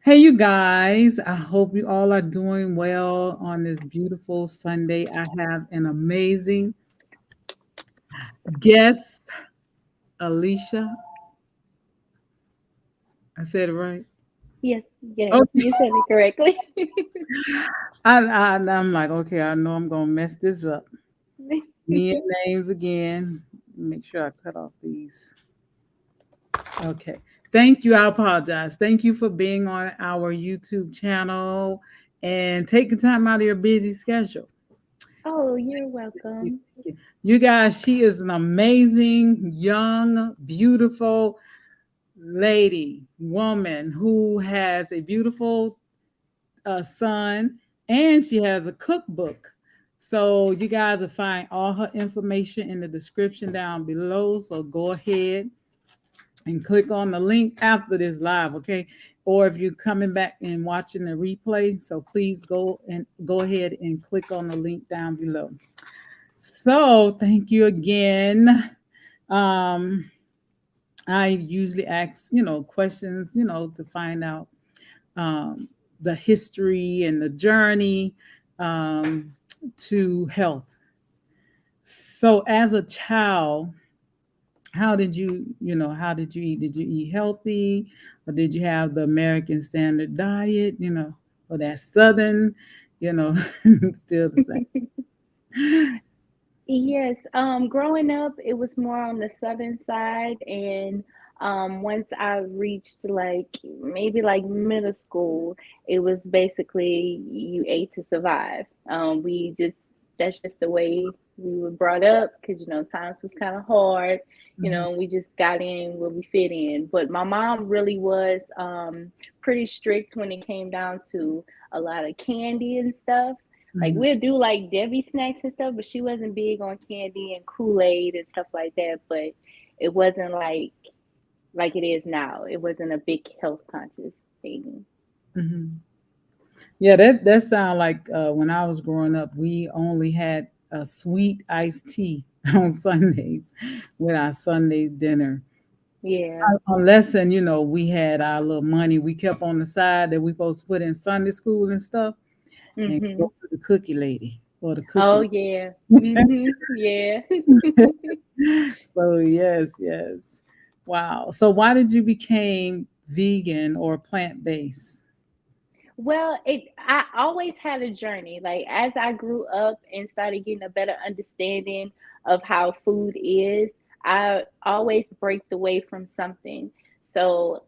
Hey, you guys. I hope you all are doing well on this beautiful Sunday. I have an amazing guest, Alicia. I said it right. Yes, yes, Okay. you said it correctly. I'm like, okay, I know I'm going to mess this up. Me and names again. Make sure I cut off these. Okay. Thank you. I apologize. Thank you for being on our YouTube channel and taking time out of your busy schedule. Oh, you're welcome. You guys, she is an amazing, young, beautiful lady, woman who has a beautiful son and she has a cookbook. So, you guys will find all her information in the description down below. So, go ahead and click on the link after this live, okay? Or if you're coming back and watching the replay, so please go ahead and click on the link down below. So thank you again. Um, I usually ask, questions, to find out um, the history and the journey um, to health. So as a child, how did you eat? Did you eat healthy, or did you have the American standard diet, or that Southern, you know, still the same? Yes, growing up, it was more on the southern side, and once I reached like maybe like middle school, it was basically you ate to survive. We just That's just the way we were brought up because times was kind of hard. Mhm. We just got in where we fit in. But my mom really was pretty strict when it came down to a lot of candy and stuff. Like Mhm. we'll do like Debbie snacks and stuff, but she wasn't big on candy and Kool-Aid and stuff like that. But it wasn't like it is now. It wasn't a big health conscious thing. Mhm. Yeah, that sound like when I was growing up, we only had a sweet iced tea on Sundays with our Sunday dinner. Yeah. Unless, and we had our little money we kept on the side that we supposed to put in Sunday school and stuff, and go Mhm. to the cookie lady or the Oh cookie. yeah. Mhm. Yeah. So yes, yes. Wow. So why did you became vegan or plant based? Well, I always had a journey. Like as I grew up and started getting a better understanding of how food is, I always breaked away from something. So,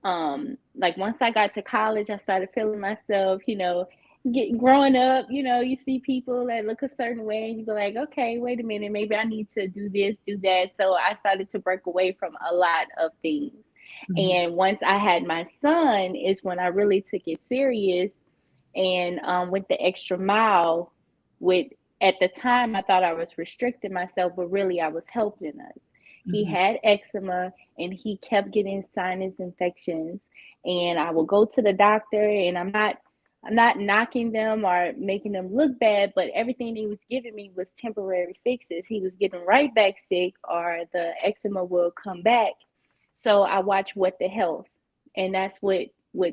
like once I got to college, I started feeling myself, growing up, you see people that look a certain way and you be like, okay, wait a minute, maybe I need to do this, do that. So I started to break away from a lot of things. Mhm. And once I had my son is when I really took it serious and went the extra mile with at the time I thought I was restricting myself, but really I was helping us. He Mhm. had eczema and he kept getting sinus infections. And I will go to the doctor and I'm not knocking them or making them look bad, but everything he was giving me was temporary fixes. He was getting right back sick or the eczema will come back. So I watched What the Health, and that's what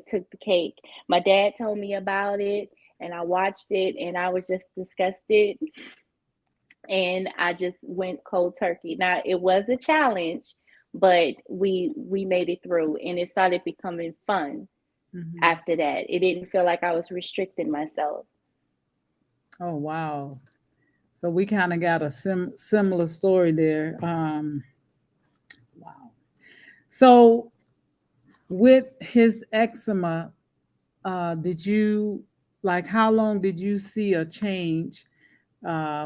took the cake. My dad told me about it, and I watched it, and I was just disgusted, and I just went cold turkey. Now it was a challenge, but we made it through, and it started becoming fun Mhm. after that. It didn't feel like I was restricting myself. Oh wow. So we kind of got a similar story there. Wow. So with his eczema, did you like how long did you see a change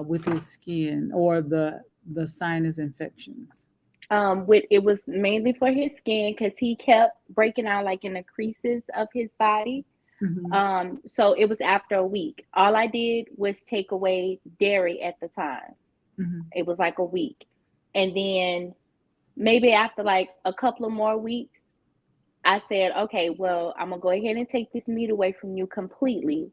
with his skin or the sinus infections? With it was mainly for his skin because he kept breaking out like in the creases of his body. Hmm. So it was after a week. All I did was take away dairy at the time. Hmm. It was like a week. And then maybe after like a couple of more weeks, I said, okay, well, I'm going to go ahead and take this meat away from you completely.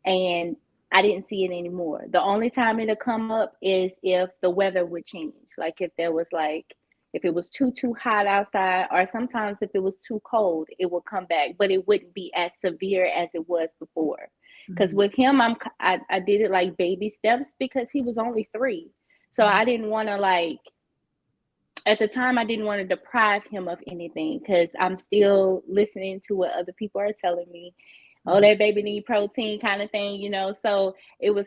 And I didn't see it anymore. The only time it'll come up is if the weather would change. Like if there was like, If it was too hot outside, or sometimes if it was too cold, it would come back, but it wouldn't be as severe as it was before. Because Mhm. with him, I did it like baby steps because he was only 3, so Mhm. I didn't want to like at the time I didn't want to deprive him of anything because I'm still listening to what other people are telling me. Oh, Mhm. that baby need protein kind of thing, you know. So it was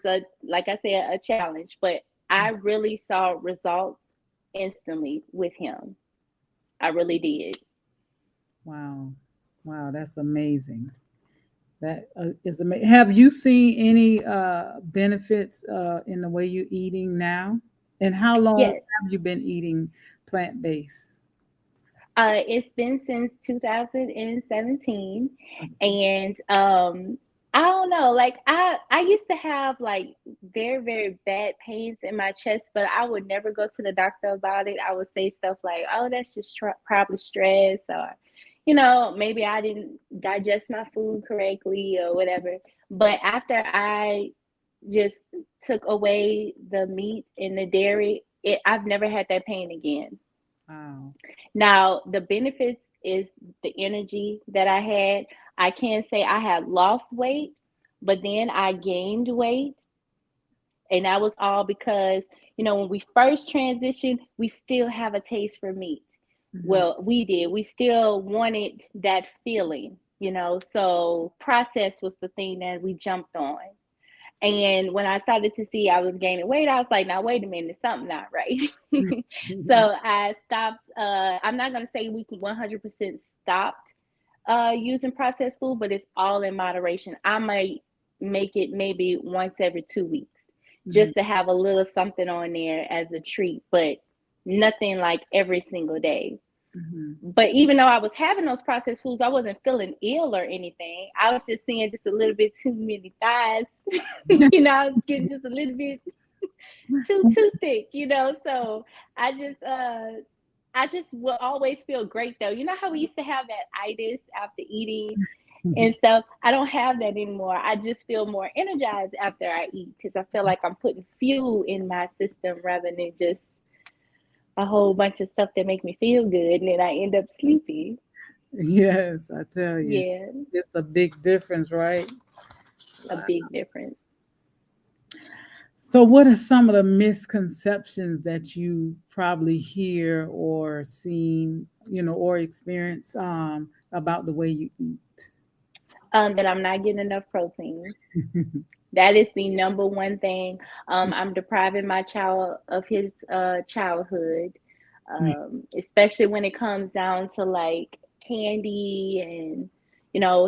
a, like I said, a challenge, but I really saw results instantly with him. I really did. Wow. Wow, that's amazing. That is amazing. Have you seen any benefits in the way you're eating now? And how long Yes. have you been eating plant-based? It's been since 2017, Okay. and I don't know. Like I used to have like very bad pains in my chest, but I would never go to the doctor about it. I would say stuff like, "Oh, that's just probably stress," or maybe I didn't digest my food correctly or whatever. But after I just took away the meat and the dairy, I've never had that pain again. Wow. Now, the benefits is the energy that I had. I can say I had lost weight, but then I gained weight. And that was all because, when we first transitioned, we still have a taste for meat. Hmm. Well, we did. We still wanted that feeling, so process was the thing that we jumped on. And when I started to see I was gaining weight, I was like, now, wait a minute, something not right. So I stopped. I'm not going to say we can 100% stopped using processed food, but it's all in moderation. I might make it maybe once every 2 weeks Hmm. just to have a little something on there as a treat, but nothing like every single day. Hmm. But even though I was having those processed foods, I wasn't feeling ill or anything. I was just seeing just a little bit too many thighs. I was getting just a little bit too thick. So I just I just will always feel great though. You know how we used to have that itis after eating and stuff? I don't have that anymore. I just feel more energized after I eat because I feel like I'm putting fuel in my system rather than just a whole bunch of stuff that make me feel good and then I end up sleepy. Yes, I tell you, Yeah, it's a big difference, right? a Wow. big difference. So, what are some of the misconceptions that you probably hear or seen, or experience about the way you eat? That I'm not getting enough protein. That is the number one thing. I'm depriving my child of his childhood, especially when it comes down to like candy and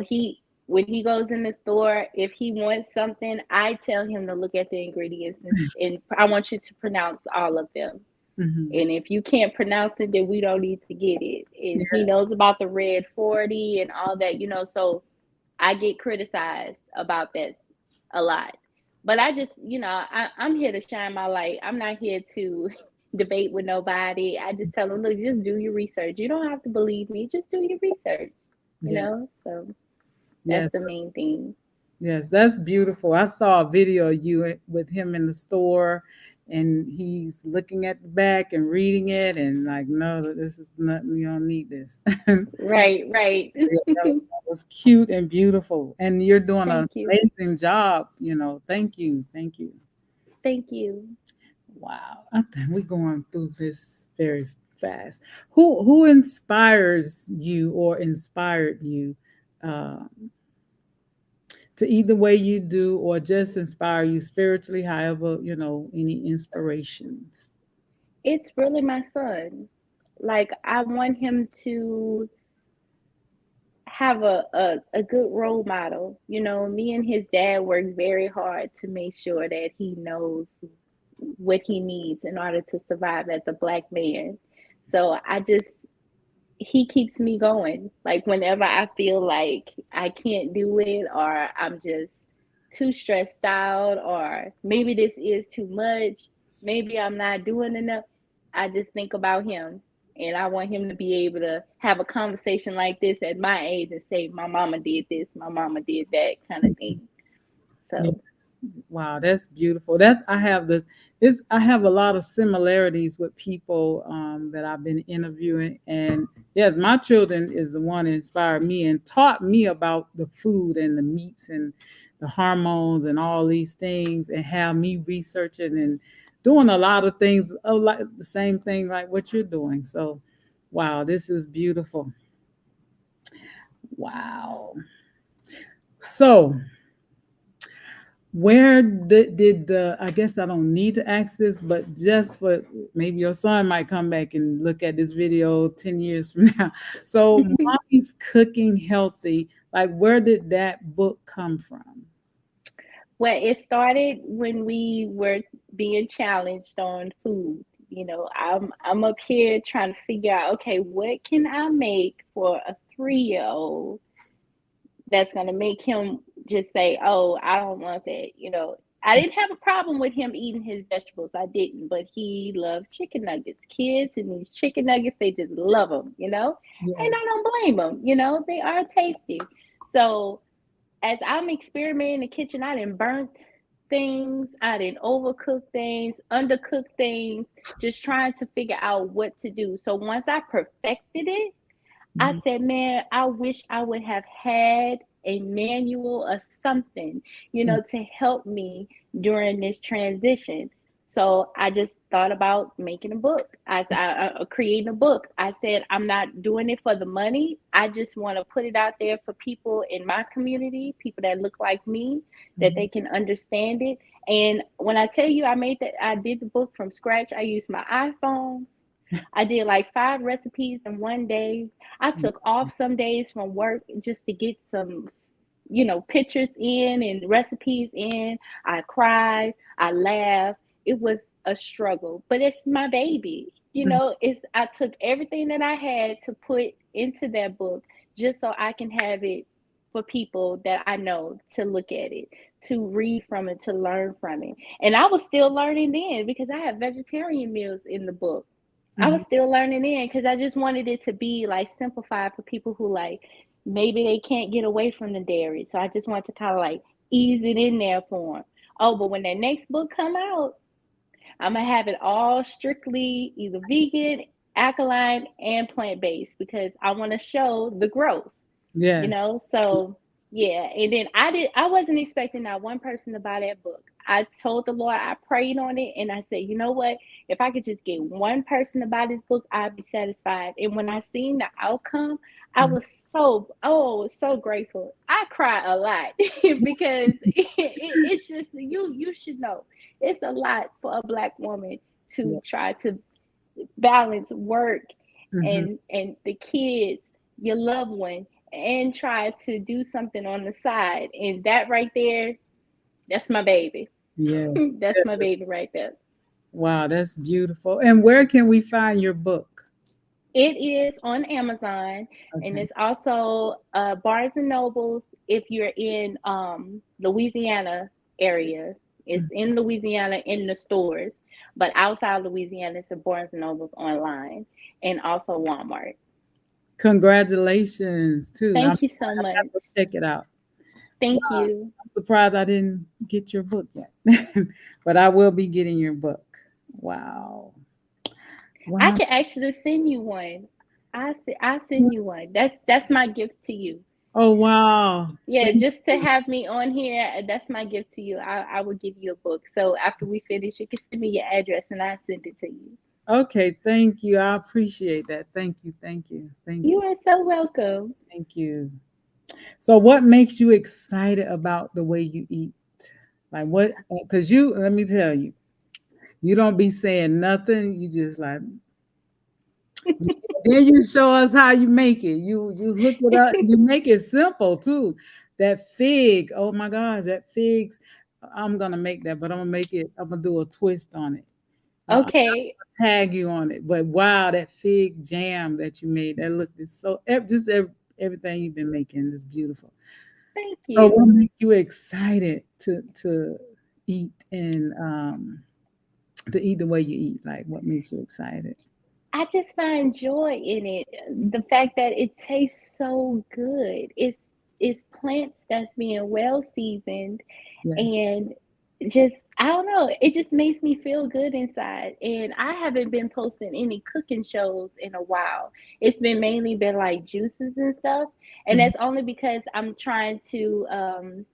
he when he goes in the store, if he wants something, I tell him to look at the ingredients and I want you to pronounce all of them. Hmm. And if you can't pronounce it, then we don't need to get it. And he Yeah. knows about the red 40 and all that, so I get criticized about that a lot. But I just, I'm here to shine my light. I'm not here to debate with nobody. I just tell them, look, just do your research. You don't have to believe me. Just do your research, Yeah. So that's Yes. the main thing. Yes, that's beautiful. I saw a video of you with him in the store, and he's looking at the back and reading it, and like, no, this is nothing. You don't need this. Right, right. Yeah, that was cute and beautiful, and you're doing an Thank you. amazing job. Thank you, thank you. Thank you. Wow, I think we're going through this very fast. Who inspires you or inspired you? Uh, to eat the way you do or just inspire you spiritually, however, any inspirations. It's really my son. Like, I want him to have a good role model. Me and his dad work very hard to make sure that he knows what he needs in order to survive as a black man. So he keeps me going. Like whenever I feel like I can't do it or I'm just too stressed out or maybe this is too much, maybe I'm not doing enough, I just think about him. And I want him to be able to have a conversation like this at my age and say, my mama did this, my mama did that kind of thing. Yeah, So Wow, that's beautiful. That I have this. This I have a lot of similarities with people that I've been interviewing, and yes, my children is the one that inspired me and taught me about the food and the meats and the hormones and all these things, and have me researching and doing a lot of things, like the same thing like what you're doing. So, wow, this is beautiful. Wow. So, where did the, I guess I don't need to ask this, but just for maybe your son might come back and look at this video 10 years from now. So Mommy's Cooking Healthy, like where did that book come from? Well, it started when we were being challenged on food. I'm up here trying to figure out, okay, what can I make for a 3-year-old that's gonna make him just say, "Oh, I don't want that." I didn't have a problem with him eating his vegetables. I didn't, but he loved chicken nuggets. Kids and these chicken nuggets, they just love them, and I Yes. don't blame them. They are tasty. So as I'm experimenting in the kitchen, I didn't burnt things, I didn't overcook things, undercook things, just trying to figure out what to do. So once I perfected it, I Mhm. said, man, I wish I would have had a manual or something, to help me during this transition. So I just thought about making a book. Creating a book. I said, I'm not doing it for the money. I just want to put it out there for people in my community, people that look like me, that they Mhm. can understand it. And when I tell you I did the book from scratch, I used my iPhone. I did like 5 recipes in one day. I took off some days from work just to get some, pictures in and recipes in. I cried, I laughed. It was a struggle, but it's my baby. Mhm. I took everything that I had to put into that book just so I can have it for people that I know to look at it, to read from it, to learn from it. And I was still learning then because I have vegetarian meals in the book. I was Mhm. still learning in because I just wanted it to be like simplified for people who like maybe they can't get away from the dairy. So I just wanted to kind of like ease it in there for them. Oh, but when that next book come out, I'm gonna have it all strictly either vegan, alkaline, and plant based because I want to show the growth Yes. so yeah. And then I wasn't expecting that one person to buy that book. I told the Lord, I prayed on it, and I said, you know what, if I could just get one person to buy this book, I'd be satisfied. And when I seen the outcome, I Mhm. was so grateful. I cried a lot because it's just you should know it's a lot for a Black woman Yeah. to try to balance work Mhm. and the kids, your loved one, and try to do something on the side. And that right there, that's my baby. Yes. That's my baby right there. Wow, that's beautiful. And where can we find your book? It is on Amazon, and Okay. it's also Barnes and Nobles if you're in Louisiana area. It's Mhm. in Louisiana in the stores, but outside Louisiana, it's at Barnes and Nobles online, and also Walmart. Congratulations too. Thank you so I have much. to check it out. Thank Wow. you. I'm surprised I didn't get your book yet. But I will be getting your book. Wow. I Wow. can actually send you one. I send you one. That's my gift to you. Oh wow. Yeah, Thank just to you. have me on here, that's my gift to you. I will give you a book. So after we finish, you can send me your address and I send it to you. Okay, thank you. I appreciate that. Thank you. Thank you. Thank You you. are so welcome. Thank you. So what makes you excited about the way you eat? Like what, because you, let me tell you, you don't be saying nothing. You just like, then you show us how you make it. You hook it up. You make it simple too. That fig, oh my gosh, that figs. I'm gonna make that, but I'm gonna make it. I'm gonna do a twist on it. I'll Okay. tag you on it. But wow, that fig jam that you made, that look is so everything you've been making is beautiful. Thank So what you. makes you excited to eat and to eat the way you eat? Like what makes you excited? I just find joy in it. The fact that it tastes so good. it's plants that's being well seasoned, Yes. and just I don't know, it just makes me feel good inside. And I haven't been posting any cooking shows in a while. It's been mainly been like juices and stuff, and Mhm. that's only because I'm trying to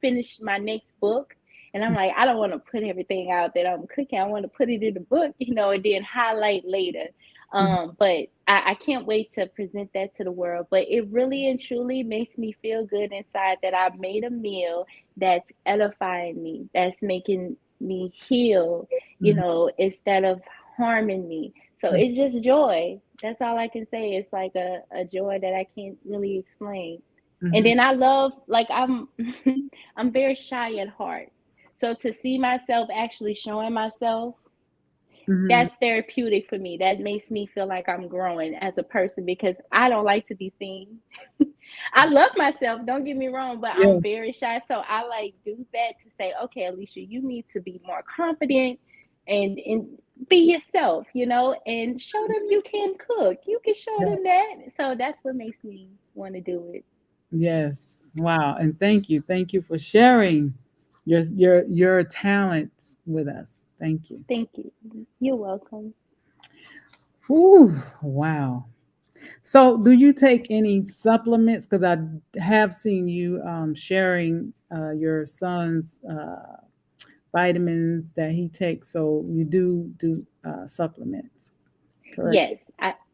finish my next book. And I'm like, I don't want to put everything out that I'm cooking. I want to put it in the book, and then highlight later. Mhm. But I can't wait to present that to the world. But it really and truly makes me feel good inside that I made a meal that's edifying me, that's making me heal, Mhm. instead of harming me. So it's just joy. That's all I can say. It's like a joy that I can't really explain. And Mhm. then I love, like, I'm I'm very shy at heart. So to see myself actually showing myself, Mhm. that's therapeutic for me. That makes me feel like I'm growing as a person because I don't like to be seen. I love myself, don't get me wrong, but I'm Yeah. very shy. So I like do that to say, okay, Alicia, you need to be more confident and be yourself, and show them you can cook. You can show Yeah. them that. So that's what makes me want to do it. Yes. Wow. And thank you. Thank you for sharing your talents with us. Thank you. Thank you. You're welcome. Whew, wow. So, do you take any supplements? Because I have seen you sharing your son's vitamins that he takes. So, you do supplements, correct? Yes,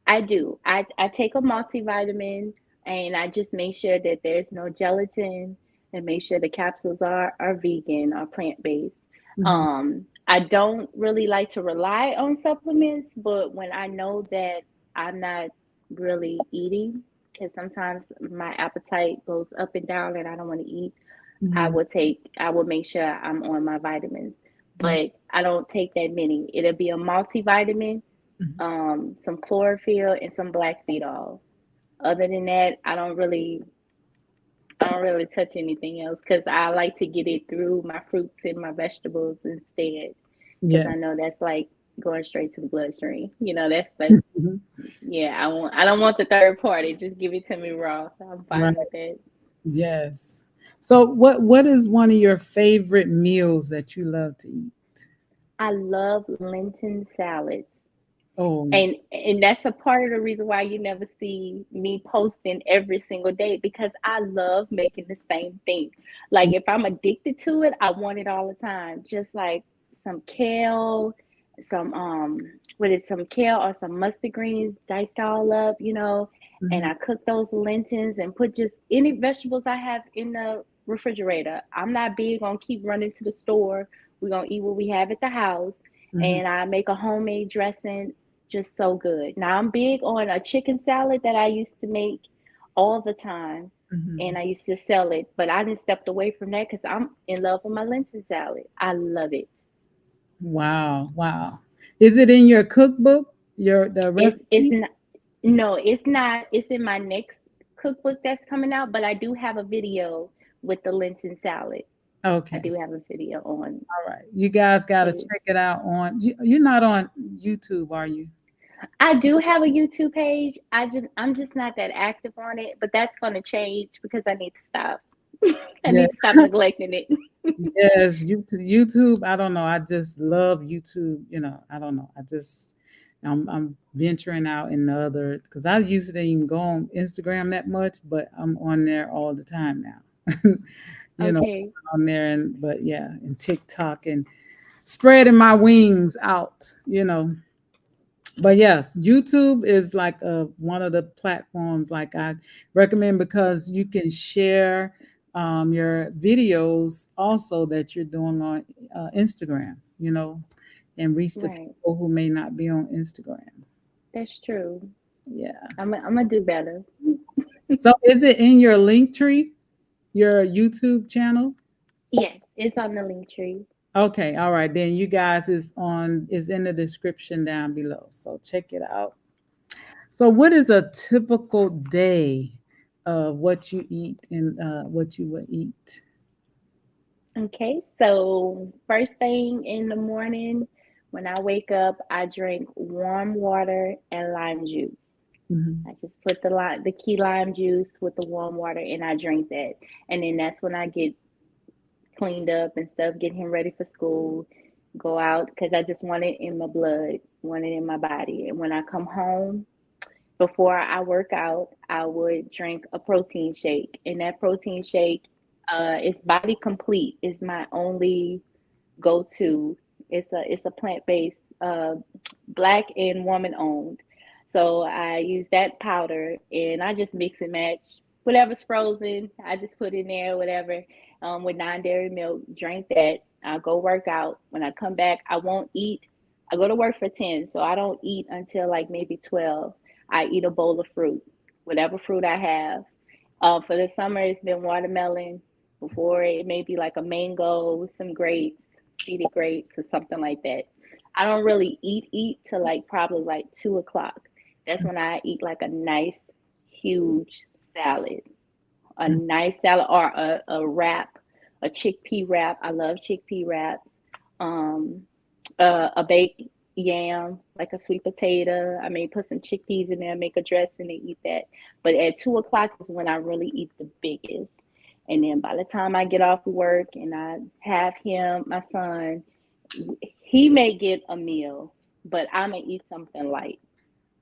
I do. I take a multivitamin, and I just make sure that there's no gelatin, and make sure the capsules are vegan or plant-based. Hmm. I don't really like to rely on supplements, but when I know that I'm not really eating, because sometimes my appetite goes up and down and I don't want to eat, Hmm. I will make sure I'm on my vitamins. But I don't take that many. It'll be a multivitamin, Hmm. some chlorophyll, and some black seed oil. Other than that, I don't really touch anything else because I like to get it through my fruits and my vegetables instead. Because Yeah. I know that's like going straight to the bloodstream. That's Mhm. yeah. I don't want the third party. Just give it to me raw. So I'm Right. fine with that. Yes. So, what is one of your favorite meals that you love to eat? I love Lenten salads. Oh, And that's a part of the reason why you never see me posting every single day, because I love making the same thing. Like if I'm addicted to it, I want it all the time. Just like some kale, some some kale or some mustard greens diced all up, and mhm. I cook those lentils and put just any vegetables I have in the refrigerator. I'm not big on keep running to the store. We're gonna eat what we have at the house. Mhm. And I make a homemade dressing, just so good. Now I'm big on a chicken salad that I used to make all the time, and Mhm. I used to sell it, but I just stepped away from that because I'm in love with my lentil salad. I love it. Wow, wow. Is it in your cookbook? Your the It's recipe? not, no, it's not. It's in my next cookbook that's coming out, but I do have a video with the lentil salad. I Okay. do have a video on All right. You guys got to page. check it out you're not on YouTube, are you? I do have a YouTube page. I'm just not that active on it, but that's going to change because I need to stop. I Yeah. need to stop neglecting it. Yes, YouTube, I don't know. I just love YouTube, I don't know. I'm venturing out in the other because I used to even go on Instagram that much, but I'm on there all the time now. you know, Okay. on there but yeah, and TikTok and spreading my wings out. But yeah, YouTube is like one of the platforms like I recommend because you can share your videos also that you're doing on Instagram, and reach the Right. people who may not be on Instagram. That's true. Yeah. I'm gonna do better. So is it in your link tree, your YouTube channel? Yes, it's on the link tree. Okay, all right. Then you guys is in the description down below. So check it out. So, what is a typical day of what you eat and what you would eat? Okay. So first thing in the morning, when I wake up, I drink warm water and lime juice. Mhm. I just put the key lime juice with the warm water, and I drink that. And then that's when I get cleaned up and stuff, get him ready for school, go out because I just want it in my blood, want it in my body. And when I come home, before I work out, I would drink a protein shake, and that protein shake is Body Complete. Is my only go to. It's a plant based, black and woman owned. So I use that powder and I just mix and match whatever's frozen. I just put in there whatever, with non-dairy milk. Drink that. I'll go work out. When I come back, I won't eat. I go to work for 10, so I don't eat until like maybe 12. I eat a bowl of fruit, whatever fruit I have. For the summer, it's been watermelon. Before it may be like a mango, some grapes, seeded grapes, or something like that. I don't really eat till like probably like 2 o'clock. That's when I eat like a nice, huge salad, a Mhm. nice salad or a wrap, a chickpea wrap. I love chickpea wraps. Um, a baked yam, like a sweet potato. I may put some chickpeas in there, make a dressing, and eat that. But at 2 o'clock is when I really eat the biggest. And then by the time I get off of work and I have him, my son, he may get a meal, but I'm gonna eat something light.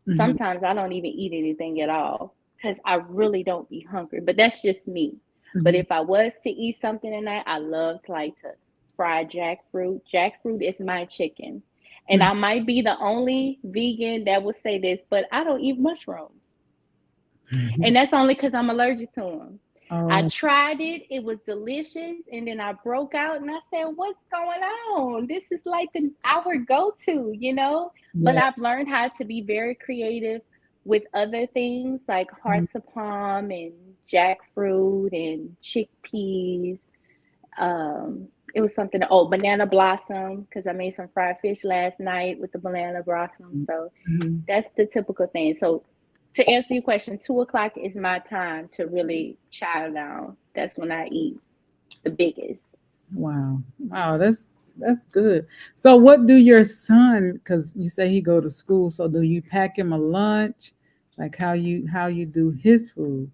Mhm. Sometimes I don't even eat anything at all because I really don't be hungry. But that's just me. But Mhm. if I was to eat something tonight, I love to like to fry jackfruit. Jackfruit is my chicken. And Mhm. I might be the only vegan that would say this, but I don't eat mushrooms. And that's only because I'm allergic to them. I Oh, tried it, it was delicious, and then I broke out and I said, "What's going on? This is like our go to, you know?" But yeah. I've learned how to be very creative with other things like Mhm. hearts of palm and jackfruit and chickpeas. It was something, oh, banana blossom, because I made some fried fish last night with the banana blossom. So Mhm. that's the typical thing. So to answer your question, 2 o'clock is my time to really chow down. That's when I eat the biggest. Wow. Wow, that's good. So what do your son, because you say he go to school, so do you pack him a lunch? Like how you do his food?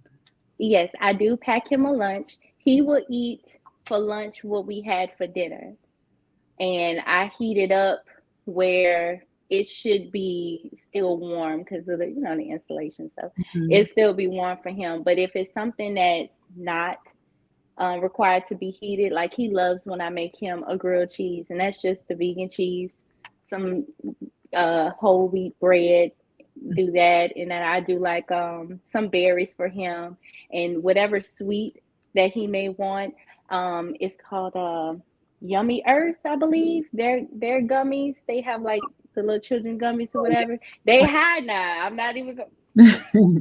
Yes, I do pack him a lunch. He will eat for lunch what we had for dinner. And I heat it up where it should be still warm because of the installation stuff. It Mhm. still be warm for him. But if it's something that's not required to be heated. Like he loves when I make him a grilled cheese, and that's just the vegan cheese, some whole wheat bread. Do that, and then I do like some berries for him, and whatever sweet that he may want. It's called Yummy Earth, I believe. They're gummies. They have like the little children gummies or Oh whatever. They hide now. I'm not even. yeah.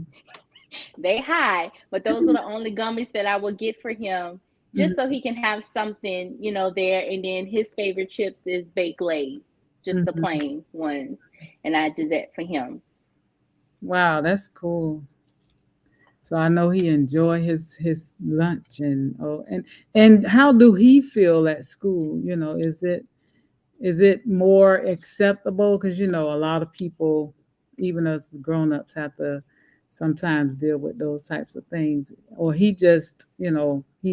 They high, but those are the only gummies that I will get for him, just so Mhm. he can have something, there. And then his favorite chips is baked lays, just the Mhm. plain ones, and I do that for him. Wow, that's cool. So I know he enjoy his lunch and how do he feel at school? Is it more acceptable? Because a lot of people, even us grown-ups, have to sometimes deal with those types of things. Or he just, he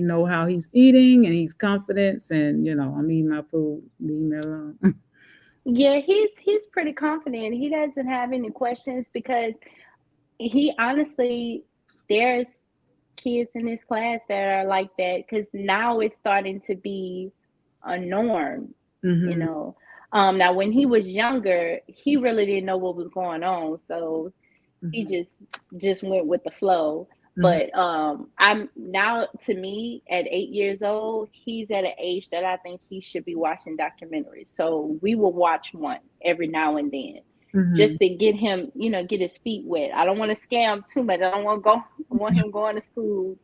know how he's eating and he's confident and I'm eating my food, leave me alone. Yeah, he's pretty confident. He doesn't have any questions because he honestly, there's kids in his class that are like that because now it's starting to be a norm, you Hmm. know. Now when he was younger, he really didn't know what was going on, so he Hmm. just went with the flow. Hmm. But I'm now, to me, at 8 years old, he's at an age that I think he should be watching documentaries. So we will watch one every now and then, Hmm. just to get him, get his feet wet. I don't want to scare him too much. I don't want to go. I want him going to school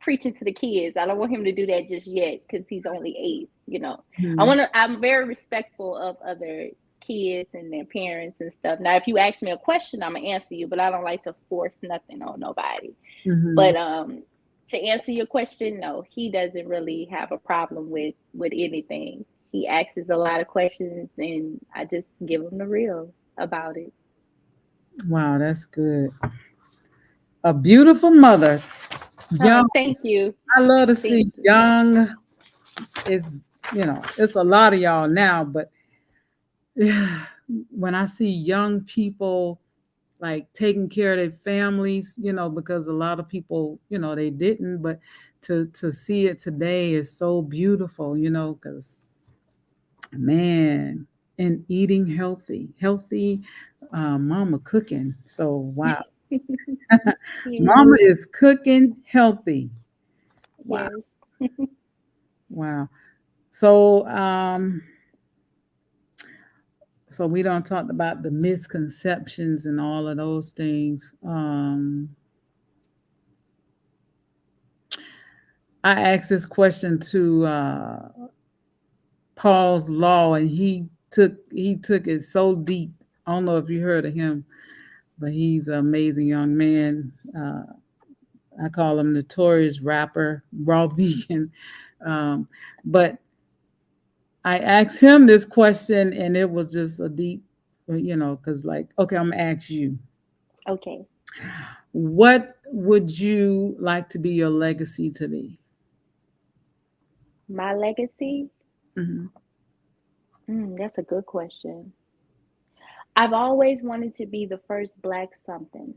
preaching to the kids. I don't want him to do that just yet because he's only 8. I Hmm. want to. I'm very respectful of other kids and their parents and stuff. Now, if you ask me a question, I'm gonna answer you, but I don't like to force nothing on nobody. Hmm. But to answer your question, no, he doesn't really have a problem with anything. He asks a lot of questions, and I just give him the real about it. Wow, that's good. A beautiful mother. Oh, Young. thank you. I love to Thank see you. young is, it's a lot of y'all now, but when I see young people like taking care of their families, because a lot of people, they didn't, but to see it today is so beautiful, because man, and eating healthy, mama cooking. So wow, Yes, mama is cooking healthy. Wow, yes. wow. So so we don't talk about the misconceptions and all of those things. I asked this question to Paul's Law, and he took it so deep. I don't know if you heard of him, but he's an amazing young man. I call him notorious rapper, raw vegan. Um, but I asked him this question, and it was just a deep, because like, okay, I'm gonna ask you, Okay. what would you like to be your legacy to be? My legacy? Hmm. That's a good question. I've always wanted to be the first black something.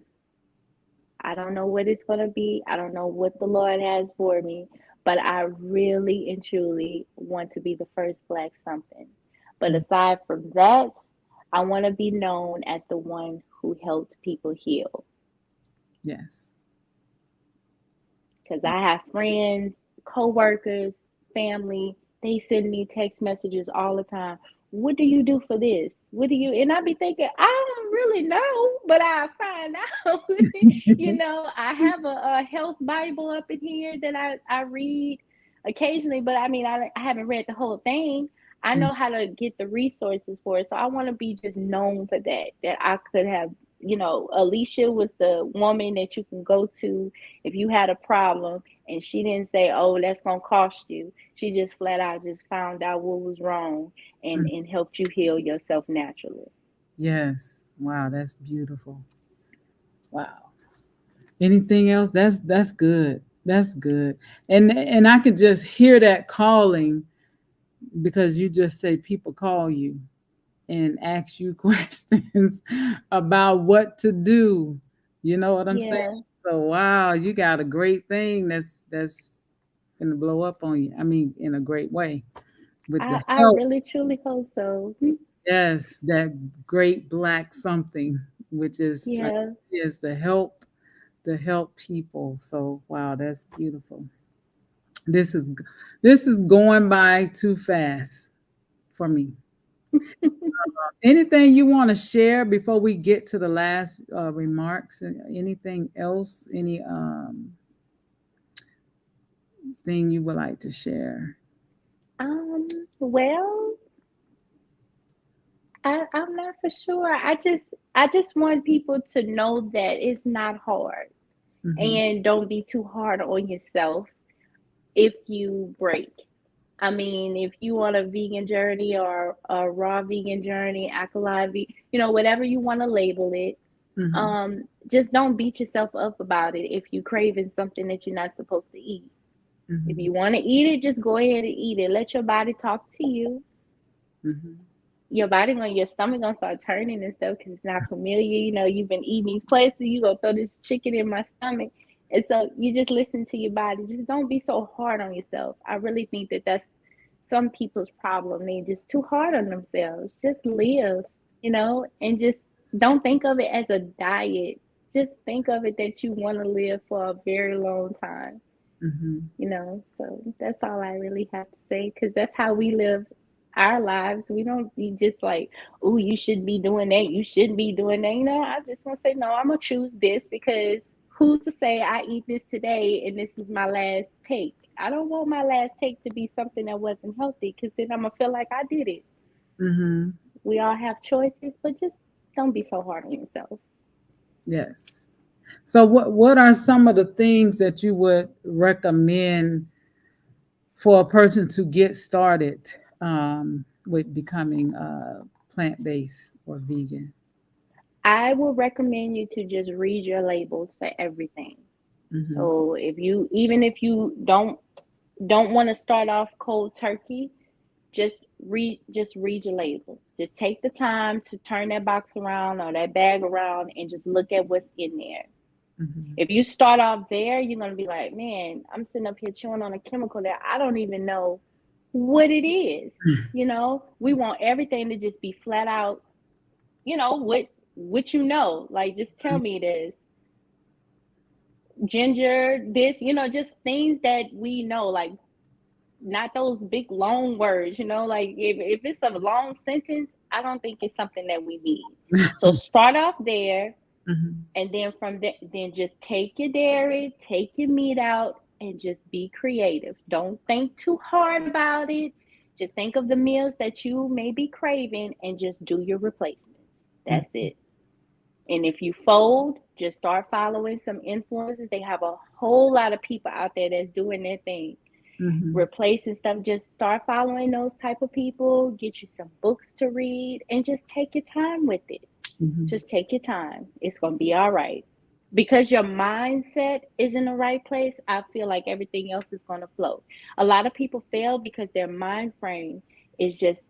I don't know what it's going to be. I don't know what the Lord has for me, but I really and truly want to be the first black something. But aside from that, I want to be known as the one who helped people heal. Yes. Because I have friends, co-workers, family, they send me text messages all the time. What do you do for this? What do you, and I be thinking, I don't really know, but I find out. I have a health Bible up in here that I read occasionally, but I mean, I haven't read the whole thing. I know how to get the resources for it. So I want to be just known for that I could have, Alicia was the woman that you can go to if you had a problem, and she didn't say, oh, that's going to cost you. She just flat out just found out what was wrong and helped you heal yourself naturally. Yes. Wow, that's beautiful. Wow. Anything else? That's good. That's good. And I could just hear that calling, because you just say people call you and ask you questions about what to do. You know what I'm saying? Yeah, So wow, you got a great thing that's gonna blow up on you. I mean, in a great way with the I help. really truly hope so. Yes, that great black something, which is like Yeah, is to help people. So wow, that's beautiful. This is this is going by too fast for me. Anything you want to share before we get to the last remarks? Anything else? Any thing you would like to share? well, I'm not for sure. I just want people to know that it's not hard, Hmm. and don't be too hard on yourself if you break. I mean, if you want a vegan journey or a raw vegan journey, alkaline, whatever you want to label it, Hmm. just don't beat yourself up about it if you craving something that you're not supposed to eat. If Hmm. you want to eat it, just go ahead and eat it. Let your body talk to you. Hmm. Your stomach gonna start turning and stuff because it's not familiar. You've been eating these places. You gonna throw this chicken in my stomach, and so you just listen to your body. Just don't be so hard on yourself. I really think that that's some people's problem. They just too hard on themselves. Just live, and just don't think of it as a diet. Just think of it that you want to live for a very long time. Hmm. So that's all I really have to say, because that's how we live our lives. We don't be just like, oh, you shouldn't be doing that, you shouldn't be doing that. I just want to say, no, I'm gonna choose this, because who's to say I eat this today and this is my last take? I don't want my last take to be something that wasn't healthy, because then I'm gonna feel like I did it. Hmm. We all have choices, but just don't be so hard on yourself. Yes. So what are some of the things that you would recommend for a person to get started with becoming plant based or vegan? I will recommend you to just read your labels for everything. Mm-hmm. So if you, even if you don't want to start off cold turkey, just read your labels. Just take the time to turn that box around or that bag around and just look at what's in there. Mm-hmm. If you start off there, you're gonna be like, man, I'm sitting up here chewing on a chemical that I don't even know what it is. We want everything to just be flat out, what like just tell me this ginger, this, just things that we know, like not those big long words, like if it's a long sentence, I don't think it's something that we need. So start off there, Mm-hmm. and then from there, then just take your dairy, take your meat out, and just be creative. Don't think too hard about it. Just think of the meals that you may be craving and just do your replacements. That's it. And if you fold, just start following some influencers. They have a whole lot of people out there that's doing their thing, Mm-hmm. replacing stuff. Just start following those type of people. Get you some books to read, and just take your time with it. Mm-hmm. Just take your time. It's gonna be all right. Because your mindset is in the right place, I feel like everything else is gonna flow. A lot of people fail because their mind frame is just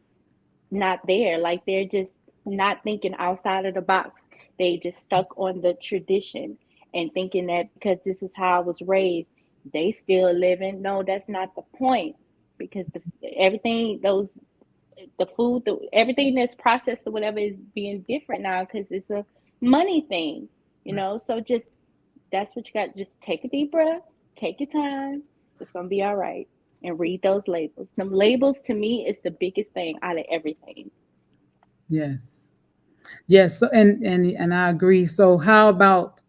not there. Like they're just not thinking outside of the box. They just stuck on the tradition and thinking that because this is how I was raised, they still living. No, that's not the point. Because everything, the food, everything that's processed or whatever is being different now because it's a money thing. So just that's what you got. Just take a deep breath, take your time. It's gonna be all right. And read those labels. The labels to me is the biggest thing out of everything. Yes. Yes. So, and I agree. So, how about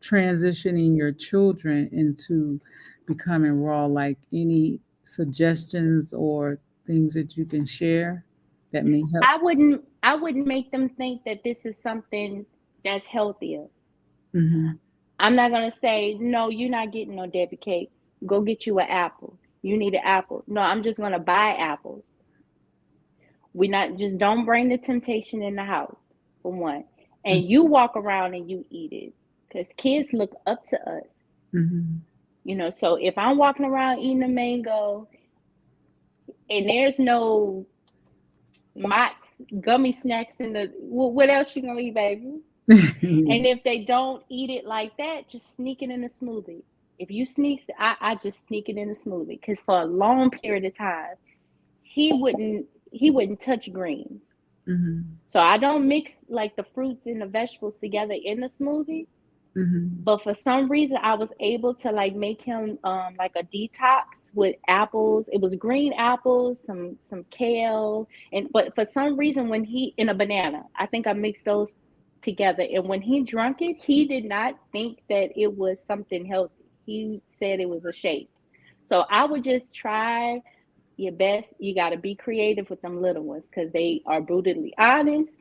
transitioning your children into becoming raw? Like any suggestions or things that you can share that may help? I wouldn't make them think that this is something that's healthier. Mm-hmm. I'm not gonna say, no, you're not getting no Debbie cake. Go get you an apple. You need an apple. No, I'm just gonna buy apples. We not just don't bring the temptation in the house, for one. And you walk around and you eat it. Because kids look up to us. Mm-hmm. So if I'm walking around eating a mango and there's no Mott's gummy snacks in the, what else you gonna eat, baby? And if they don't eat it like that, just sneak it in the smoothie. If you sneak, I just sneak it in the smoothie because for a long period of time, he wouldn't touch greens. Mm-hmm. So I don't mix like the fruits and the vegetables together in the smoothie. Mm-hmm. But for some reason, I was able to like make him like a detox with apples. It was green apples, some kale, and but for some reason, when he in a banana, I think I mixed those together. And when he drank it, he did not think that it was something healthy. He said it was a shake. So I would just try your best. You got to be creative with them little ones because they are brutally honest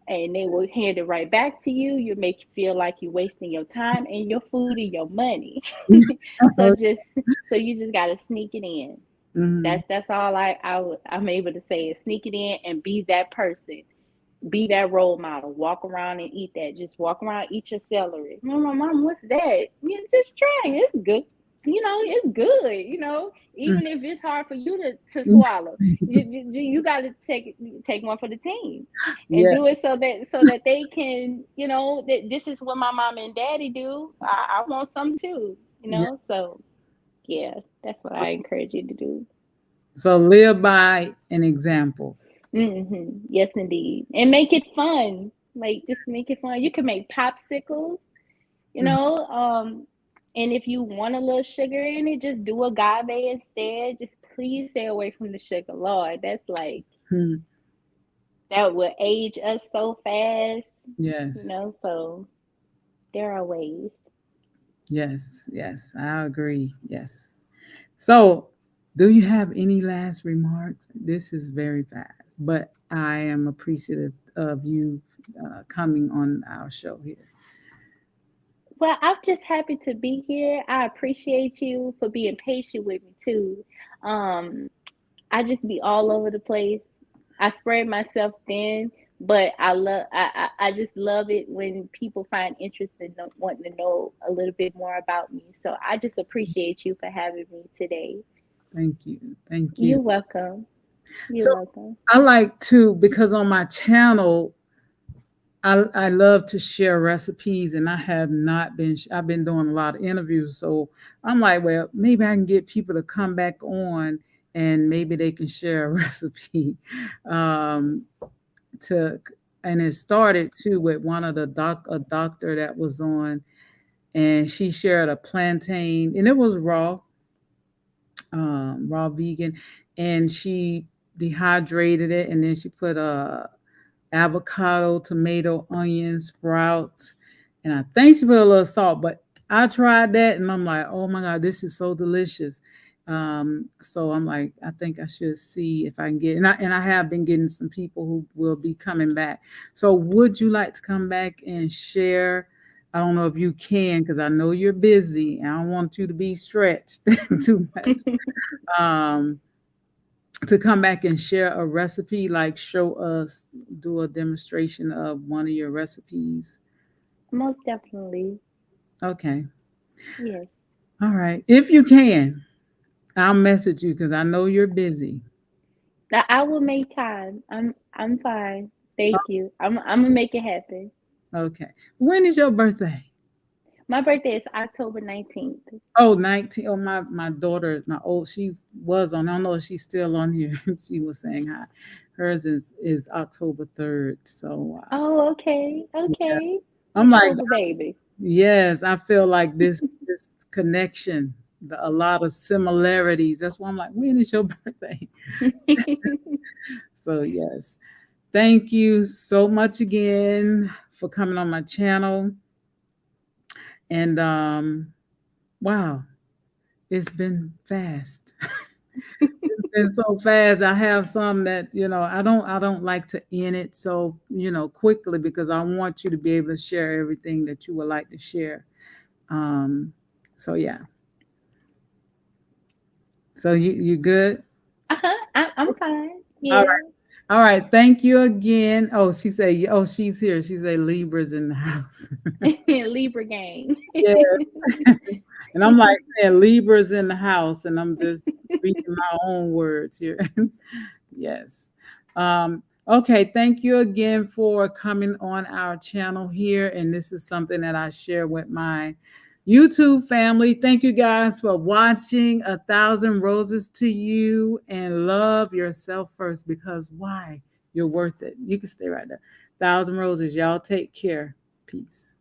and they will hand it right back to you. You make you feel like you're wasting your time and your food and your money. So you just got to sneak it in. Mm-hmm. That's all I'm able to say is sneak it in and be that person. Be that role model. Walk around and eat that. Just walk around, eat your celery. Mom, what's that? Yeah, just try it. It's good. It's good. Even if it's hard for you to swallow, you got to take one for the team and Yeah. do it so that they can, that this is what my mom and daddy do. I want some too. Yeah. So yeah, that's what I encourage you to do. So live by an example. Yes, indeed, and make it fun. Like just make it fun. You can make popsicles, you know. And if you want a little sugar in it, just do agave instead. Just please stay away from the sugar, Lord. That's like Mm-hmm. that will age us so fast, Yes. So there are ways. Yes. Yes. I agree. Yes. So, do you have any last remarks? This is very fast, but I am appreciative of you coming on our show here. Well, I'm just happy to be here. I appreciate you for being patient with me too. Um, I just be all over the place. I spread myself thin, but I just love it when people find interest in wanting to know a little bit more about me. So I just appreciate you for having me today. Thank you. Thank you. You're welcome. You're So welcome. I like to, because on my channel, I love to share recipes, and I have not been. I've been doing a lot of interviews, so I'm like, well, maybe I can get people to come back on, and maybe they can share a recipe. Um, to and it started too with one of the a doctor that was on, and she shared a plantain, and it was raw vegan, and she dehydrated it, and then she put a avocado, tomato, onion, sprouts, and I think she put a little salt. But I tried that, and I'm like, oh my god, this is so delicious. So I'm like, I think I should see if I can get, and I have been getting some people who will be coming back. So would you like to come back and share? I don't know if you can, because I know you're busy. I don't want you to be stretched too much. Um, to come back and share a recipe, like show us, do a demonstration of one of your recipes. Most definitely. Okay. Yes. All right. If you can, I'll message you because I know you're busy. Now I will make time. I'm fine. Thank you. I'm gonna make it happen. Okay. When is your birthday? My birthday is October 19th. Oh, 19. Oh, my daughter, my old, she's was on, I don't know if she's still on here. She was saying hi. Hers is October 3rd. So Oh, okay. yeah. Okay. I'm like, October baby. yes, I feel like this connection, a lot of similarities. That's why I'm like, when is your birthday? So yes, thank you so much again for coming on my channel. And wow, it's been fast. It's been so fast. I have some that I don't like to end it so quickly, because I want you to be able to share everything that you would like to share. Um, so yeah. So you good? I'm fine. All right. Yeah. All right. Thank you again. Oh, she said, oh, she's here. She said Libra's in the house. Libra gang. Yeah. And I'm like saying Libra's in the house, and I'm just reading my own words here. Yes. Okay. Thank you again for coming on our channel here. And this is something that I share with my YouTube family. Thank you guys for watching. 1,000 roses to you, and love yourself first, because why? You're worth it. You can stay right there. 1,000 roses. Y'all take care. Peace.